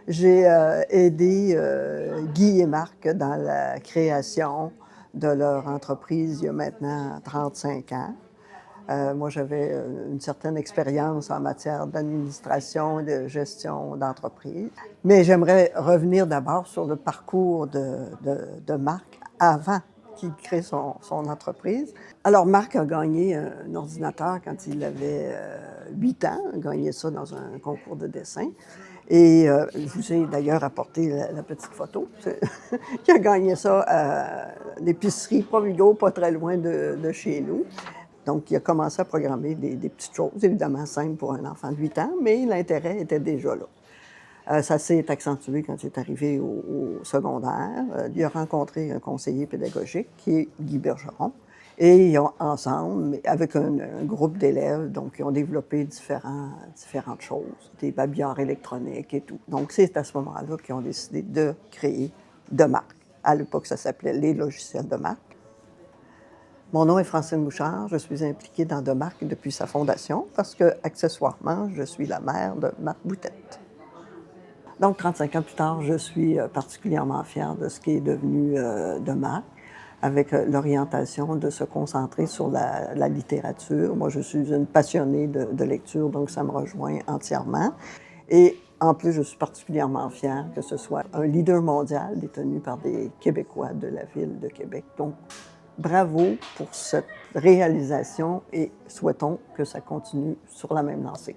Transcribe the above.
J'ai aidé Guy et Marc dans la création de leur entreprise il y a maintenant 35 ans. Moi, j'avais une certaine expérience en matière d'administration et de gestion d'entreprise. Mais j'aimerais revenir d'abord sur le parcours de Marc avant qu'il crée son entreprise. Alors, Marc a gagné un ordinateur quand il avait 8 ans, a gagné ça dans un concours de dessin. Et je vous ai d'ailleurs apporté la petite photo. Il a gagné ça à l'épicerie Provigo, pas très loin de chez nous. Donc, il a commencé à programmer des petites choses, évidemment simples pour un enfant de 8 ans, mais l'intérêt était déjà là. Ça s'est accentué quand il est arrivé au secondaire. Il a rencontré un conseiller pédagogique qui est Guy Bergeron. Et ils ont ensemble, avec un groupe d'élèves, donc ils ont développé différentes choses, des babillards électroniques et tout. Donc c'est à ce moment-là qu'ils ont décidé de créer Demarque. À l'époque, ça s'appelait les logiciels Demarque. Mon nom est Francine Bouchard, je suis impliquée dans Demarque depuis sa fondation parce que, accessoirement, je suis la mère de Marc Boutette. Donc, 35 ans plus tard, je suis particulièrement fière de ce qui est devenu Demarque, avec l'orientation de se concentrer sur la littérature. Moi, je suis une passionnée de lecture, donc ça me rejoint entièrement. Et en plus, je suis particulièrement fière que ce soit un leader mondial détenu par des Québécois de la ville de Québec. Donc, bravo pour cette réalisation et souhaitons que ça continue sur la même lancée.